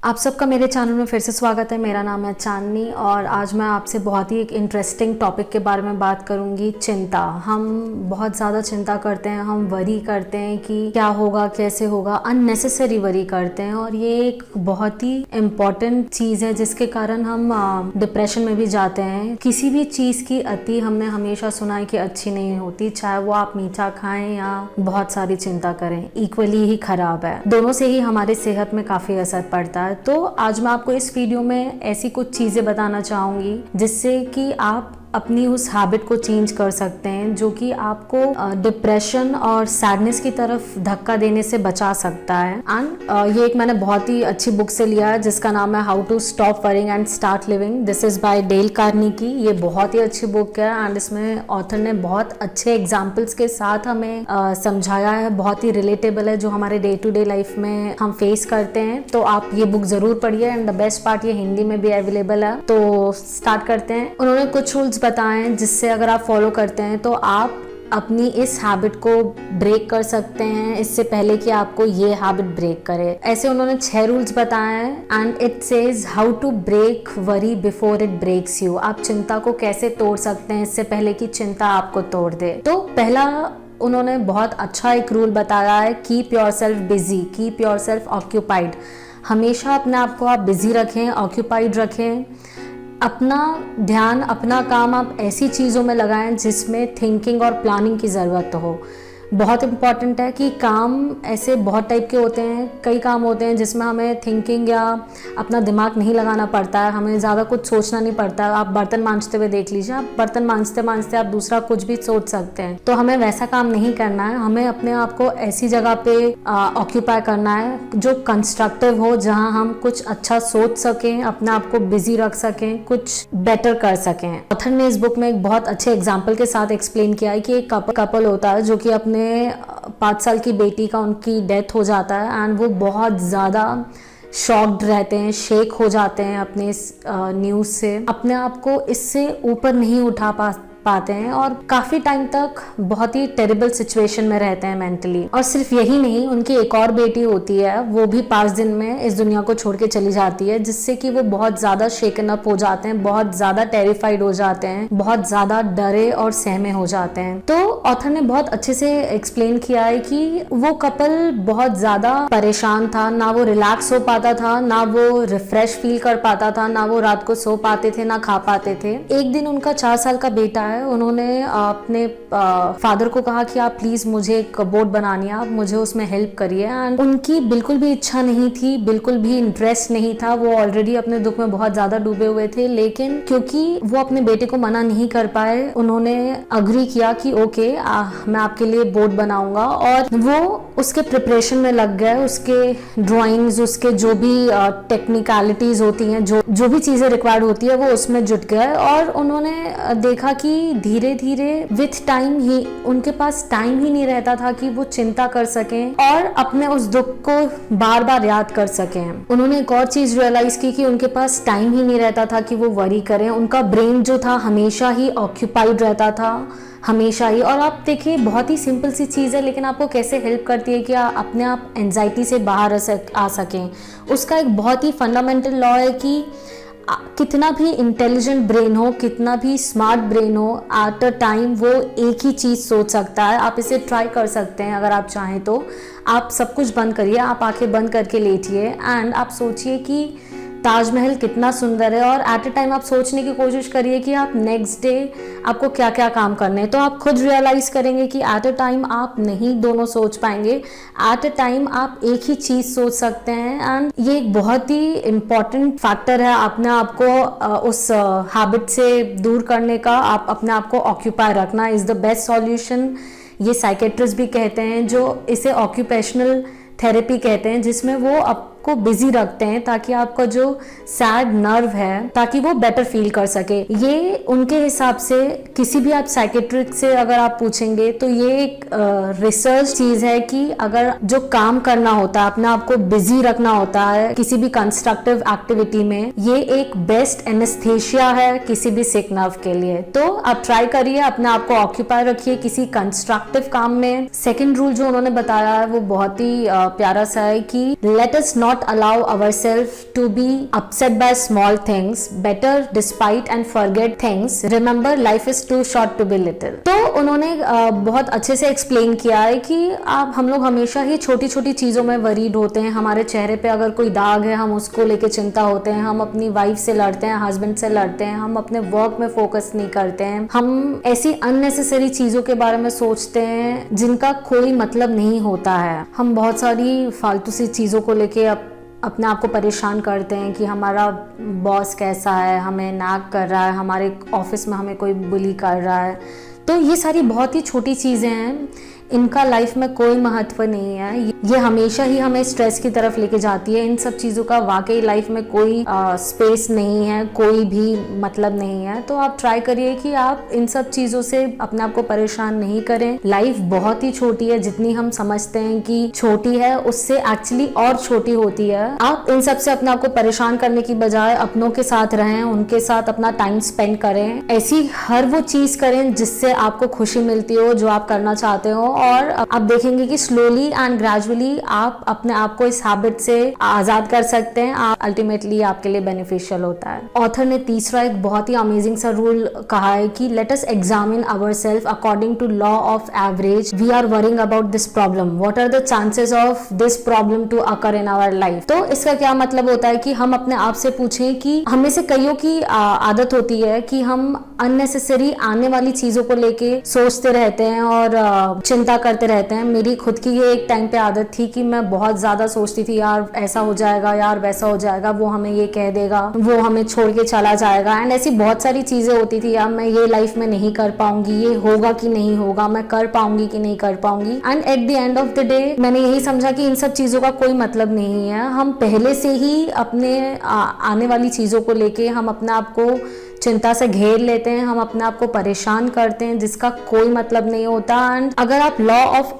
आप सबका मेरे चैनल में फिर से स्वागत है। मेरा नाम है चांदनी और आज मैं आपसे बहुत ही एक इंटरेस्टिंग टॉपिक के बारे में बात करूंगी, चिंता। हम बहुत ज़्यादा चिंता करते हैं, हम वरी करते हैं कि क्या होगा, कैसे होगा, अननेसेसरी वरी करते हैं और ये एक बहुत ही इम्पॉर्टेंट चीज़ है जिसके कारण हम डिप्रेशन में भी जाते हैं। किसी भी चीज़ की अति हमने हमेशा सुना है कि अच्छी नहीं होती, चाहे वो आप मीठा खाएं या बहुत सारी चिंता करें, इक्वली ही खराब है। दोनों से ही हमारी सेहत में काफ़ी असर पड़ता है। तो आज मैं आपको इस वीडियो में ऐसी कुछ चीज़ें बताना चाहूँगी जिससे कि आप अपनी उस हैबिट को चेंज कर सकते हैं जो कि आपको डिप्रेशन और सैडनेस की तरफ धक्का देने से बचा सकता है। एंड ये एक मैंने बहुत ही अच्छी बुक से लिया है जिसका नाम है how to stop worrying and start living. This is by Dale Carnegie. ये बहुत ही अच्छी बुक है एंड इसमें ऑथर ने बहुत अच्छे एग्जाम्पल्स के साथ हमें समझाया है, बहुत ही रिलेटेबल है जो हमारे डे टू डे लाइफ में हम फेस करते हैं। तो आप ये बुक ज़रूर पढ़िए एंड द बेस्ट पार्ट ये हिंदी में भी अवेलेबल है। तो स्टार्ट करते हैं। उन्होंने कुछ रूल्स बताएं जिससे अगर आप फॉलो करते हैं तो आप अपनी इस हैबिट को ब्रेक कर सकते हैं इससे पहले कि आपको ये हैबिट ब्रेक करे। ऐसे उन्होंने 6 रूल्स बताए हैं and it says how to break worry before it breaks you. आप चिंता को कैसे तोड़ सकते हैं इससे पहले कि चिंता आपको तोड़ दे। तो पहला उन्होंने बहुत अच्छा एक रूल बताया है, keep your self busy, keep your self occupied. हमेशा अपने आप को आप बिजी रखें, ऑक्यूपाइड रखें। अपना ध्यान, अपना काम आप ऐसी चीज़ों में लगाएं जिसमें थिंकिंग और प्लानिंग की ज़रूरत हो। बहुत इम्पॉर्टेंट है कि काम ऐसे बहुत टाइप के होते हैं। कई काम होते हैं जिसमें हमें थिंकिंग या अपना दिमाग नहीं लगाना पड़ता है, हमें ज़्यादा कुछ सोचना नहीं पड़ता है। आप बर्तन मांजते हुए देख लीजिए, आप बर्तन मांजते मांजते आप दूसरा कुछ भी सोच सकते हैं। तो हमें वैसा काम नहीं करना है, हमें अपने आप को ऐसी जगह पे ऑक्यूपाई करना है जो कंस्ट्रक्टिव हो, जहाँ हम कुछ अच्छा सोच सकें, अपने आप को बिजी रख सकें, कुछ बेटर कर सकें। ऑथर ने इस बुक में एक बहुत अच्छे एग्जाम्पल के साथ एक्सप्लेन किया है कि एक कपल होता है जो कि अपने 5 साल की बेटी का उनकी डेथ हो जाता है एंड वो बहुत ज़्यादा शॉक्ड रहते हैं, शेक हो जाते हैं अपने इस न्यूज़ से। अपने आप को इससे ऊपर नहीं उठा पाते हैं और काफ़ी टाइम तक बहुत ही टेरिबल सिचुएशन में रहते हैं मेंटली। और सिर्फ यही नहीं, उनकी एक और बेटी होती है, वो भी 5 दिन में इस दुनिया को छोड़ के चली जाती है, जिससे कि वो बहुत ज़्यादा शेकन अप हो जाते हैं, बहुत ज़्यादा टेरिफाइड हो जाते हैं, बहुत ज़्यादा डरे और सहमे हो जाते हैं। तो ऑथर ने बहुत अच्छे से एक्सप्लेन किया है कि वो कपल बहुत ज़्यादा परेशान था, ना वो रिलैक्स हो पाता था, ना वो रिफ्रेश फील कर पाता था, ना वो रात को सो पाते थे, ना खा पाते थे। एक दिन उनका 4 साल का बेटा, उन्होंने अपने फादर को कहा कि आप प्लीज मुझे एक बोट बनानी है, आप मुझे उसमें हेल्प करिए। एंड उनकी बिल्कुल भी इच्छा नहीं थी, बिल्कुल भी इंटरेस्ट नहीं था, वो ऑलरेडी अपने दुख में बहुत ज्यादा डूबे हुए थे। लेकिन क्योंकि वो अपने बेटे को मना नहीं कर पाए, उन्होंने अग्री किया कि ओके मैं आपके लिए बोट बनाऊंगा। और वो उसके प्रिपरेशन में लग गए, उसके ड्राइंग्स, उसके जो भी टेक्निकलिटीज होती हैं, जो भी चीजें रिक्वायर्ड होती है, वो उसमें जुट गए। और उन्होंने देखा कि धीरे धीरे विथ टाइम ही उनके पास टाइम ही नहीं रहता था कि वो चिंता कर सकें और अपने उस दुख को बार बार याद कर सकें। उन्होंने एक और चीज रियलाइज की कि उनके पास टाइम ही नहीं रहता था कि वो वरी करें। उनका ब्रेन जो था हमेशा ही ऑक्यूपाइड रहता था, हमेशा ही। और आप देखिए, बहुत ही सिंपल सी चीज़ है लेकिन आपको कैसे हेल्प करती है कि आप अपने आप एंजाइटी से बाहर आ सकें। उसका एक बहुत ही फंडामेंटल लॉ है कि कितना भी इंटेलिजेंट ब्रेन हो, कितना भी स्मार्ट ब्रेन हो, एट अ टाइम वो एक ही चीज़ सोच सकता है। आप इसे ट्राई कर सकते हैं अगर आप चाहें तो। आप सब कुछ बंद करिए, आप आंखें बंद करके लेटिए एंड आप सोचिए कि ताजमहल कितना सुंदर है और एट अ टाइम आप सोचने की कोशिश करिए कि आप नेक्स्ट डे आपको क्या क्या काम करने हैं। तो आप खुद रियलाइज करेंगे कि एट अ टाइम आप नहीं दोनों सोच पाएंगे, एट अ टाइम आप एक ही चीज़ सोच सकते हैं। एंड ये एक बहुत ही इम्पॉर्टेंट फैक्टर है अपने आप को उस हैबिट से दूर करने का। आप अपने आप को ऑक्यूपाई रखना इज़ द बेस्ट सॉल्यूशन। ये साइकेट्रिस्ट भी कहते हैं, जो इसे ऑक्यूपेशनल थेरेपी कहते हैं, जिसमें वो आपको बिजी रखते हैं ताकि आपका जो सैड नर्व है ताकि वो बेटर फील कर सके। ये उनके हिसाब से किसी भी आप साइकेट्रिस्ट से अगर आप पूछेंगे तो ये एक रिसर्च चीज है कि अगर जो काम करना होता है, अपने आप को बिजी रखना होता है किसी भी कंस्ट्रक्टिव एक्टिविटी में, ये एक बेस्ट एनेस्थेशिया है किसी भी सिक नर्व के लिए। तो आप ट्राई करिए, अपने आप को ऑक्यूपाई रखिए किसी कंस्ट्रक्टिव काम में। सेकेंड रूल जो उन्होंने बताया है वो बहुत ही प्यारा सा है कि let us not not allow ourselves to be upset by small things. Better despite and forget things. Remember life is too short to be little. तो उन्होंने बहुत अच्छे से एक्सप्लेन किया है कि हम लोग हमेशा ही छोटी छोटी चीज़ों में वरीड होते हैं। हमारे चेहरे पे अगर कोई दाग है, हम उसको लेके चिंता होते हैं, हम अपनी वाइफ से लड़ते हैं, हस्बैंड से लड़ते हैं, हम अपने वर्क में फोकस नहीं करते हैं, हम ऐसी अननेसेसरी चीज़ों के बारे में सोचते हैं जिनका कोई मतलब नहीं होता है। हम बहुत सारी फालतू सी चीज़ों को लेके अपने आप को परेशान करते हैं कि हमारा बॉस कैसा है, हमें नाक कर रहा है, हमारे ऑफिस में हमें कोई बुली कर रहा है। तो ये सारी बहुत ही छोटी चीज़ें हैं, इनका लाइफ में कोई महत्व नहीं है। ये हमेशा ही हमें स्ट्रेस की तरफ लेके जाती है। इन सब चीज़ों का वाकई लाइफ में कोई स्पेस नहीं है, कोई भी मतलब नहीं है। तो आप ट्राई करिए कि आप इन सब चीज़ों से अपने आप को परेशान नहीं करें। लाइफ बहुत ही छोटी है, जितनी हम समझते हैं कि छोटी है उससे एक्चुअली और छोटी होती है। आप इन सब से अपने आप को परेशान करने की बजाय अपनों के साथ रहें, उनके साथ अपना टाइम स्पेंड करें। ऐसी हर वो चीज़ करें जिससे आपको खुशी मिलती हो, जो आप करना चाहते हो, और आप देखेंगे कि स्लोली एंड ग्रेजुअली आप अपने आप को इस हैबिट से आजाद कर सकते हैं। आप अल्टीमेटली आपके लिए बेनिफिशियल होता है। ऑथर ने तीसरा एक बहुत ही अमेजिंग सा रूल कहा है कि let us examine ourselves according to law of average. We are worrying about this problem, what are the chances of this problem to occur in our life. तो इसका क्या मतलब होता है कि हम अपने आप से पूछें कि हमें से कईयों की आदत होती है कि हम अननेसेसरी आने वाली चीजों को लेके सोचते रहते हैं और चिंता करते रहते हैं। मेरी खुद की ये एक टाइम पे आदत थी कि मैं बहुत ज्यादा सोचती थी, यार ऐसा हो जाएगा, यार वैसा हो जाएगा, वो हमें ये कह देगा, वो हमें छोड़ के चला जाएगा, एंड ऐसी बहुत सारी चीजें होती थी, यार मैं ये लाइफ में नहीं कर पाऊंगी, ये होगा कि नहीं होगा, मैं कर पाऊंगी कि नहीं कर पाऊंगी। And at the end of the day मैंने यही समझा कि इन सब चीजों का कोई मतलब नहीं है। हम पहले से ही अपने आने वाली चीजों को लेके हम अपने आप को चिंता से घेर लेते हैं, हम अपने आप को परेशान करते हैं जिसका कोई मतलब नहीं होता। एंड अगर आप लॉ ऑफ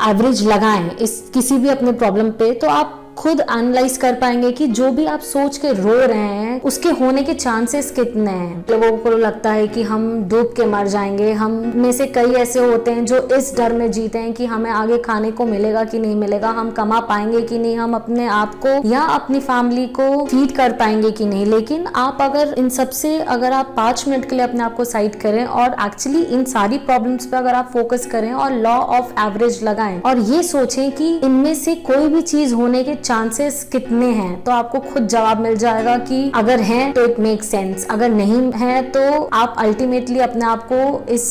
एवरेज लगाएं इस किसी भी अपने प्रॉब्लम पे, तो आप खुद एनालाइज कर पाएंगे कि जो भी आप सोच के रो रहे हैं उसके होने के चांसेस कितने हैं। लोगों को लगता है कि हम डूब के मर जाएंगे। हम में से कई ऐसे होते हैं जो इस डर में जीते हैं कि हमें आगे खाने को मिलेगा कि नहीं मिलेगा, हम कमा पाएंगे कि नहीं, हम अपने आप को या अपनी फैमिली को फीड कर पाएंगे कि नहीं। लेकिन आप अगर इन सब से अगर आप 5 मिनट के लिए अपने आप को साइड करें और एक्चुअली इन सारी प्रॉब्लम्स पे अगर आप फोकस करें और लॉ ऑफ एवरेज लगाएं और ये सोचें कि इनमें से कोई भी चीज होने के चांसेस कितने हैं, तो आपको खुद जवाब मिल जाएगा कि अगर हैं तो इट मेक सेंस, अगर नहीं है तो आप अल्टीमेटली अपने आप को इस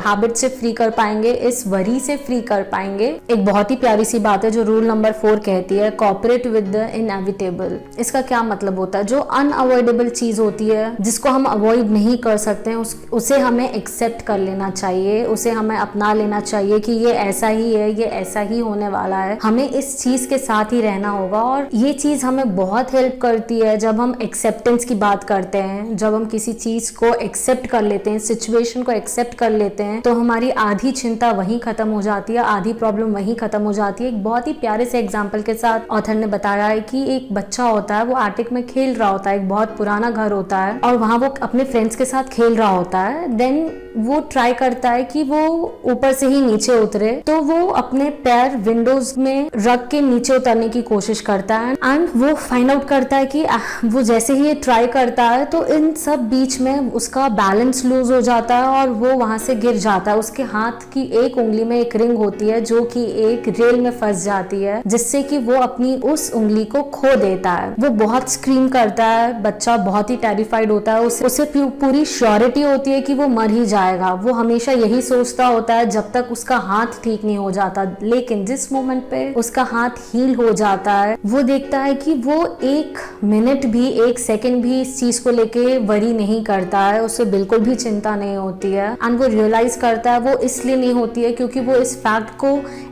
हैबिट से फ्री कर पाएंगे, इस वरी से फ्री कर पाएंगे। एक बहुत ही प्यारी सी बात है जो रूल नंबर 4 कहती है, कोऑपरेट विद द इनएविटेबल। इसका क्या मतलब होता है? जो अनअवॉइडेबल चीज होती है, जिसको हम अवॉइड नहीं कर सकते हैं, उसे हमें एक्सेप्ट कर लेना चाहिए, उसे हमें अपना लेना चाहिए कि ये ऐसा ही है, ये ऐसा ही होने वाला है, हमें इस चीज के साथ ही रहना होगा। और ये चीज हमें बहुत हेल्प करती है जब हम एक्सेप्टेंस की बात करते हैं, जब हम किसी चीज को एक्सेप्ट कर लेते हैं, सिचुएशन को एक्सेप्ट कर लेते हैं, तो हमारी आधी चिंता वहीं खत्म हो जाती है, आधी प्रॉब्लम वहीं खत्म हो जाती है। एक बहुत ही प्यारे से एग्जाम्पल के साथ ऑथर ने बताया है कि एक बच्चा होता है, वो एटिक में खेल रहा होता है, एक बहुत पुराना घर होता है और वहां वो अपने फ्रेंड्स के साथ खेल रहा होता है। देन वो ट्राई करता है कि वो ऊपर से ही नीचे उतरे, तो वो अपने पैर विंडोज में रख के नीचे उतरने की कोशिश करता है एंड वो फाइंड आउट करता है कि वो जैसे ही ये ट्राई करता है तो इन सब बीच में उसका बैलेंस लूज हो जाता है और वो वहां से गिर जाता है। उसके हाथ की एक उंगली में एक रिंग होती है जो कि एक रेल में फंस जाती है, जिससे कि वो अपनी उस उंगली को खो देता है। वो बहुत स्क्रीम करता है, बच्चा बहुत ही टेरिफाइड होता है, उसे पूरी श्योरिटी होती है कि वो मर ही जाएगा। वो हमेशा यही सोचता होता है जब तक उसका हाथ ठीक नहीं हो जाता। लेकिन जिस मोमेंट पे उसका हाथ हील हो जाता है, वो देखता है कि वो 1 मिनट भी 1 सेकंड भी इस चीज को लेके वरी नहीं करता है, उसे बिल्कुल भी चिंता नहीं होती है। एंड वो रियलाइज करता है वो इसलिए नहीं होती है क्योंकि वो इस फैक्ट को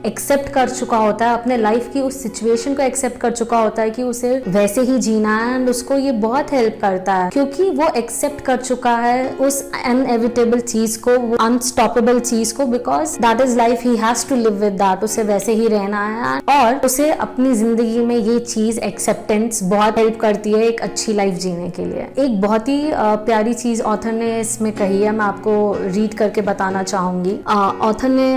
एक्सेप्ट कर चुका होता है, अपने लाइफ की उस सिचुएशन को एक्सेप्ट कर चुका होता है कि उसे वैसे ही जीना है। एंड उसको ये बहुत हेल्प करता है क्योंकि वो एक्सेप्ट कर चुका है उस अनएविटेबल चीज को, अनस्टॉपेबल चीज को, because that is life, he has to live with that. उसे वैसे ही रहना है और उसे अपनी जिंदगी में ये चीज एक्सेप्टेंस बहुत हेल्प करती है एक अच्छी लाइफ जीने के लिए। एक बहुत ही प्यारी चीज ऑथर ने इसमें कही है, मैं आपको रीड करके बताना चाहूंगी। ऑथर ने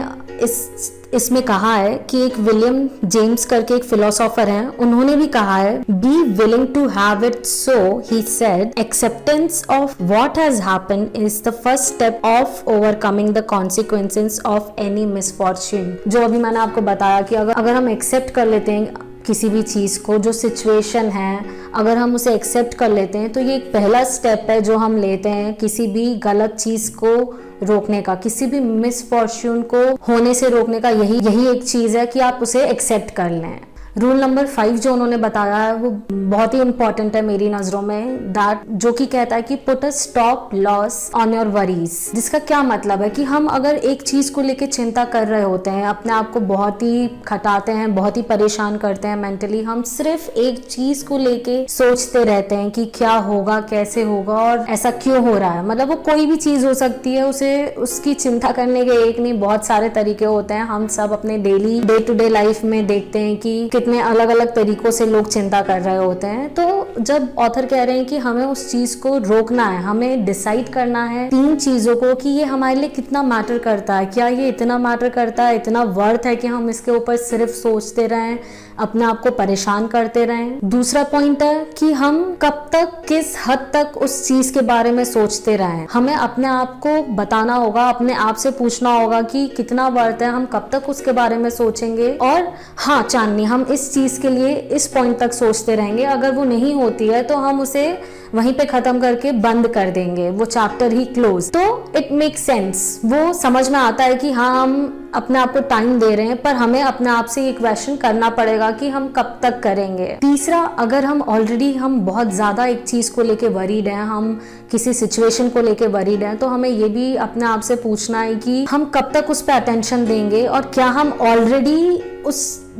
इसमें कहा है कि एक विलियम जेम्स करके एक फिलोसोफर हैं, उन्होंने भी कहा है be willing to have it so he said acceptance of what has happened is the first step of overcoming the consequences of any misfortune. जो अभी मैंने आपको बताया कि अगर हम एक्सेप्ट कर लेते हैं किसी भी चीज़ को, जो सिचुएशन है, अगर हम उसे एक्सेप्ट कर लेते हैं तो ये एक पहला स्टेप है जो हम लेते हैं किसी भी गलत चीज़ को रोकने का, किसी भी मिसफॉर्च्यून को होने से रोकने का। यही एक चीज़ है कि आप उसे एक्सेप्ट कर लें। रूल नंबर 5 जो उन्होंने बताया है वो बहुत ही इंपॉर्टेंट है मेरी नज़रों में, दैट जो कि कहता है कि put a stop loss on your worries. जिसका क्या मतलब है कि हम अगर एक चीज़ को लेके चिंता कर रहे होते हैं, अपने आप को बहुत ही खटाते हैं, बहुत ही परेशान करते हैं मेंटली, हम सिर्फ एक चीज़ को लेके सोचते रहते हैं कि क्या होगा, कैसे होगा और ऐसा क्यों हो रहा है। मतलब वो कोई भी चीज़ हो सकती है, उसे उसकी चिंता करने के एक नहीं बहुत सारे तरीके होते हैं। हम सब अपने daily day to day life में देखते हैं कि कितने अलग अलग तरीकों से लोग चिंता कर रहे होते हैं। तो जब ऑथर कह रहे हैं कि हमें उस चीज को रोकना है, हमें डिसाइड करना है 3 चीजों को कि ये हमारे लिए कितना मैटर करता है, क्या ये इतना मैटर करता है, इतना वर्थ है कि हम इसके ऊपर सिर्फ सोचते रहें, अपने आप को परेशान करते रहें। दूसरा पॉइंट है कि हम कब तक, किस हद तक उस चीज के बारे में सोचते रहें। हमें अपने आप को बताना होगा, अपने आप से पूछना होगा कि कितना वर्थ है, हम कब तक उसके बारे में सोचेंगे। और हाँ चांदनी, हम इस चीज के लिए इस पॉइंट तक सोचते रहेंगे, अगर वो नहीं होती है तो हम उसे वहीं पे खत्म करके बंद कर देंगे, वो चैप्टर ही क्लोज। तो इट मेक सेंस, वो समझ में आता है कि हाँ हम अपने आप को टाइम दे रहे हैं, पर हमें अपने आप से ये क्वेश्चन करना पड़ेगा कि हम कब तक करेंगे। तीसरा, अगर हम बहुत ज्यादा एक चीज को लेके वरीड हैं, हम किसी सिचुएशन को लेके वरीड हैं, तो हमें ये भी अपने आप से पूछना है कि हम कब तक उस पर अटेंशन देंगे और क्या हम ऑलरेडी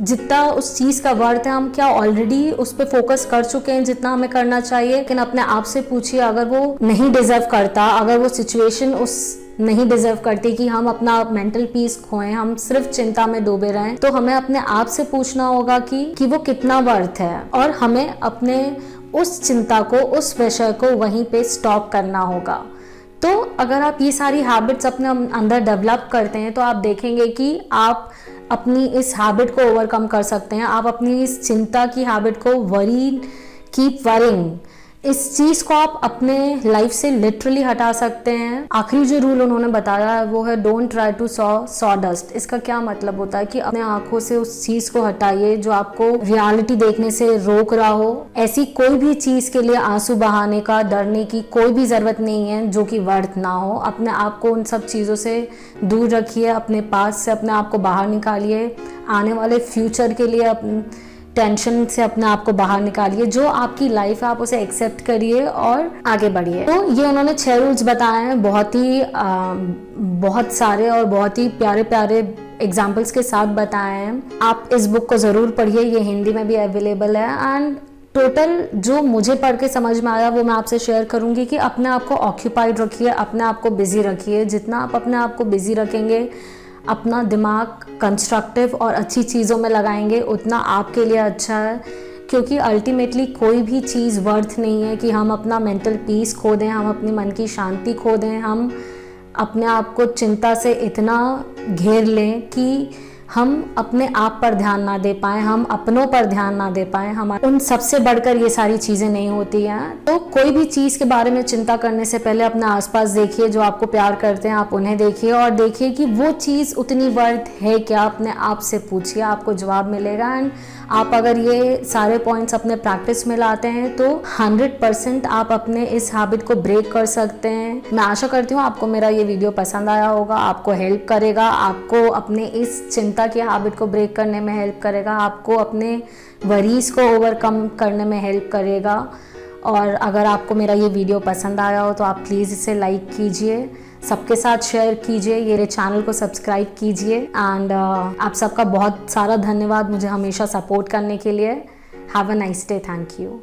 जितना उस चीज का वर्थ है, हम क्या ऑलरेडी उस पर फोकस कर चुके हैं जितना हमें करना चाहिए। लेकिन अपने आप से पूछिए, अगर वो नहीं डिजर्व करता, अगर वो सिचुएशन नहीं डिजर्व करती कि हम अपना मेंटल पीस खोएं, हम सिर्फ चिंता में डूबे रहें, तो हमें अपने आप से पूछना होगा कि वो कितना वर्थ है और हमें अपने उस चिंता को, उस प्रेशर को वहीं पे स्टॉप करना होगा। तो अगर आप ये सारी हैबिट्स अपने अंदर डेवलप करते हैं तो आप देखेंगे कि आप अपनी इस हैबिट को ओवरकम कर सकते हैं। आप अपनी इस चिंता की हैबिट को, कीप वरिंग, इस चीज को आप अपने लाइफ से लिटरली हटा सकते हैं। आखिरी जो रूल उन्होंने बताया है वो है don't try to saw dust. इसका क्या मतलब होता है कि अपने आंखों से उस चीज को हटाइए जो आपको रियलिटी देखने से रोक रहा हो। ऐसी कोई भी चीज के लिए आंसू बहाने का, डरने की कोई भी जरूरत नहीं है जो कि वर्थ ना हो। अपने आप को उन सब चीजों से दूर रखिए, अपने पास से अपने आप को बाहर निकालिए, आने वाले फ्यूचर के लिए टेंशन से अपने आप को बाहर निकालिए। जो आपकी लाइफ है आप उसे एक्सेप्ट करिए और आगे बढ़िए। तो ये उन्होंने 6 रूल्स बताए हैं, बहुत सारे और बहुत ही प्यारे प्यारे एग्जाम्पल्स के साथ बताए हैं। आप इस बुक को ज़रूर पढ़िए, ये हिंदी में भी अवेलेबल है। एंड टोटल जो मुझे पढ़ के समझ में आया वो मैं आपसे शेयर करूंगी कि अपने आप को ऑक्यूपाइड रखिए, अपने आप को बिजी रखिए। जितना आप अपने आप को बिजी रखेंगे, अपना दिमाग कंस्ट्रक्टिव और अच्छी चीज़ों में लगाएंगे, उतना आपके लिए अच्छा है। क्योंकि अल्टीमेटली कोई भी चीज़ वर्थ नहीं है कि हम अपना मेंटल पीस खो दें, हम अपनी मन की शांति खो दें, हम अपने आप को चिंता से इतना घेर लें कि हम अपने आप पर ध्यान ना दे पाएँ, हम अपनों पर ध्यान ना दे पाएँ। हमारे उन सबसे बढ़कर ये सारी चीज़ें नहीं होती हैं। तो कोई भी चीज़ के बारे में चिंता करने से पहले अपने आसपास देखिए, जो आपको प्यार करते हैं आप उन्हें देखिए और देखिए कि वो चीज़ उतनी वर्थ है क्या। अपने आप से पूछिए, आपको जवाब मिलेगा। एंड आप अगर ये सारे पॉइंट्स अपने प्रैक्टिस में लाते हैं तो 100% आप अपने इस हैबिट को ब्रेक कर सकते हैं। मैं आशा करती हूँ आपको मेरा ये वीडियो पसंद आया होगा, आपको हेल्प करेगा, आपको अपने इस चिंता की हैबिट को ब्रेक करने में हेल्प करेगा, आपको अपने वरीज को ओवरकम करने में हेल्प करेगा। और अगर आपको मेरा ये वीडियो पसंद आया हो तो आप प्लीज़ इसे लाइक कीजिए, सबके साथ शेयर कीजिए, ये चैनल को सब्सक्राइब कीजिए। एंड आप सबका बहुत सारा धन्यवाद मुझे हमेशा सपोर्ट करने के लिए। Have a nice day. Thank you.